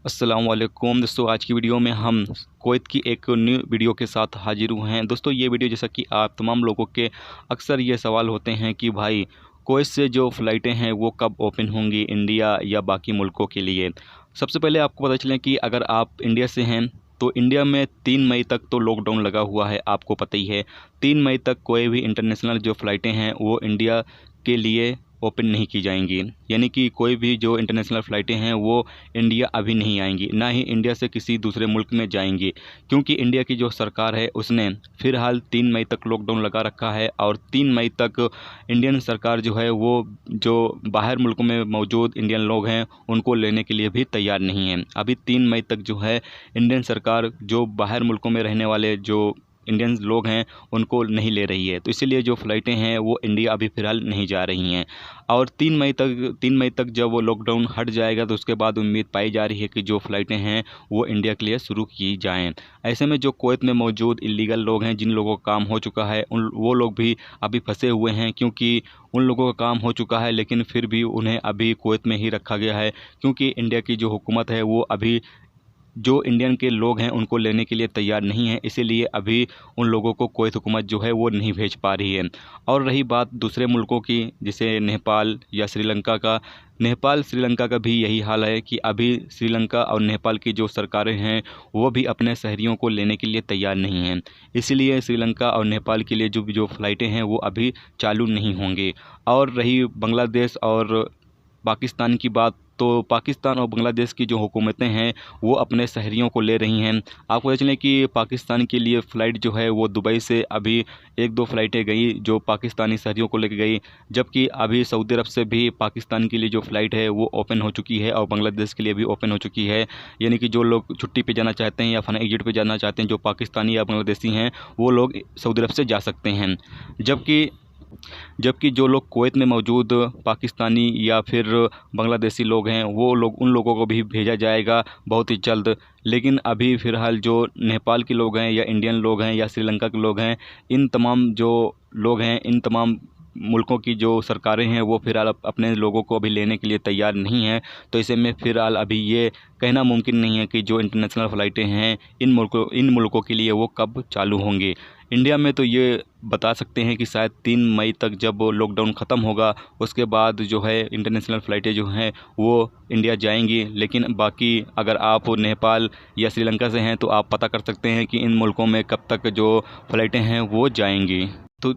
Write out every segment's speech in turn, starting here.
अस्सलाम वालेकुम दोस्तों, आज की वीडियो में हम कुवैत की एक न्यू वीडियो के साथ हाजिर हुए हैं। दोस्तों ये वीडियो जैसा कि आप तमाम लोगों के अक्सर ये सवाल होते हैं कि भाई कुवैत से जो फ़्लाइटें हैं वो कब ओपन होंगी इंडिया या बाकी मुल्कों के लिए। सबसे पहले आपको पता चलें कि अगर आप इंडिया से हैं तो इंडिया में 3 मई तक तो लॉकडाउन लगा हुआ है, आपको पता ही है। 3 मई तक कोई भी इंटरनेशनल जो फ़्लाइटें हैं वो इंडिया के लिए ओपन नहीं की जाएंगी, यानी कि कोई भी जो इंटरनेशनल फ़्लाइटें हैं वो इंडिया अभी नहीं आएंगी, ना ही इंडिया से किसी दूसरे मुल्क में जाएंगी, क्योंकि इंडिया की जो सरकार है उसने फ़िलहाल 3 मई तक लॉकडाउन लगा रखा है। और 3 मई तक इंडियन सरकार जो है वो जो बाहर मुल्कों में मौजूद इंडियन लोग हैं उनको लेने के लिए भी तैयार नहीं है। अभी 3 मई तक जो है इंडियन सरकार जो बाहर मुल्कों में रहने वाले जो इंडियन लोग हैं उनको नहीं ले रही है, तो इसीलिए जो फ़्लाइटें हैं वो इंडिया अभी फ़िलहाल नहीं जा रही हैं। और 3 मई तक जब वो लॉकडाउन हट जाएगा तो उसके बाद उम्मीद पाई जा रही है कि जो फ़्लाइटें हैं वो इंडिया के लिए शुरू की जाएं। ऐसे में जो कुवैत में मौजूद इलीगल लोग हैं, जिन लोगों का काम हो चुका है, वो लोग भी अभी फंसे हुए हैं, क्योंकि उन लोगों का काम हो चुका है लेकिन फिर भी उन्हें अभी कुवैत में ही रखा गया है, क्योंकि इंडिया की जो हुकूमत है वो अभी जो इंडियन के लोग हैं उनको लेने के लिए तैयार नहीं है, इसीलिए अभी उन लोगों को कुवैत हुकूमत जो है वो नहीं भेज पा रही है। और रही बात दूसरे मुल्कों की, जैसे नेपाल या श्रीलंका का, नेपाल श्रीलंका का भी यही हाल है कि अभी श्रीलंका और नेपाल की जो सरकारें हैं वो भी अपने शहरियों को लेने के लिए तैयार नहीं हैं, इसीलिए श्रीलंका और नेपाल के लिए जो फ़्लाइटें हैं वो अभी चालू नहीं होंगी। और रही बांग्लादेश और पाकिस्तान की बात, तो पाकिस्तान और बांग्लादेश की जो हुकूमतें हैं वो अपने शहरियों को ले रही हैं। आपको पता चलें कि पाकिस्तान के लिए फ़्लाइट जो है वो दुबई से अभी 1-2 फ़्लाइटें गई जो पाकिस्तानी शहरियों को लेकर गई, जबकि अभी सऊदी अरब से भी पाकिस्तान के लिए जो फ़्लाइट है वो ओपन हो चुकी है और बांग्लादेश के लिए भी ओपन हो चुकी है। यानी कि जो लोग छुट्टी पे जाना चाहते हैं या फन एग्जिट पे जाना चाहते हैं, जो पाकिस्तानी या बांग्लादेशी हैं, वो लोग सऊदी अरब से जा सकते हैं। जबकि जो लोग कुवैत में मौजूद पाकिस्तानी या फिर बांग्लादेशी लोग हैं वो लोग, उन लोगों को भी भेजा जाएगा बहुत ही जल्द। लेकिन अभी फ़िलहाल जो नेपाल के लोग हैं या इंडियन लोग हैं या श्रीलंका के लोग हैं, इन तमाम जो लोग हैं, इन तमाम मुल्कों की जो सरकारें हैं वो फ़िलहाल अपने लोगों को अभी लेने के लिए तैयार नहीं हैं। तो ऐसे में फ़िलहाल अभी ये कहना मुमकिन नहीं है कि जो इंटरनेशनल फ़्लाइटें हैं इन मुल्कों के लिए वो कब चालू होंगी। इंडिया में तो ये बता सकते हैं कि शायद 3 मई तक जब लॉकडाउन ख़त्म होगा उसके बाद जो है इंटरनेशनल फ़्लाइटें जो हैं वो इंडिया जाएंगी। लेकिन बाकी अगर आप नेपाल या श्रीलंका से हैं तो आप पता कर सकते हैं कि इन मुल्कों में कब तक जो फ़्लाइटें हैं वो जाएंगी।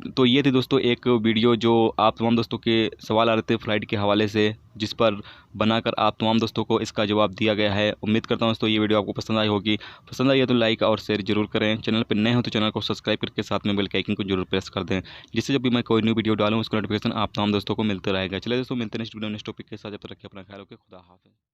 तो ये थी दोस्तों एक वीडियो जो आप तमाम दोस्तों के सवाल आ रहे थे फ़्लाइट के हवाले से, जिस पर बनाकर आप तमाम दोस्तों को इसका जवाब दिया गया है। उम्मीद करता हूँ दोस्तों ये वीडियो आपको पसंद आई होगी। पसंद आई है तो लाइक और शेयर जरूर करें। चैनल पर नए हो तो चैनल को सब्सक्राइब करके साथ में बेल के आइकन को जरूर प्रेस कर दें, जिससे जब भी मैं कोई न्यू वीडियो डालूँ उसका नोटिफिकेशन आप तमाम दोस्तों को मिलता रहेगा। चलिए दोस्तों, मिलते हैं नेक्स्ट वीडियो नेक्स्ट टॉपिक के साथ। जब तक रखिए अपना ख्याल रखिए। खुदा हाफ़िज़।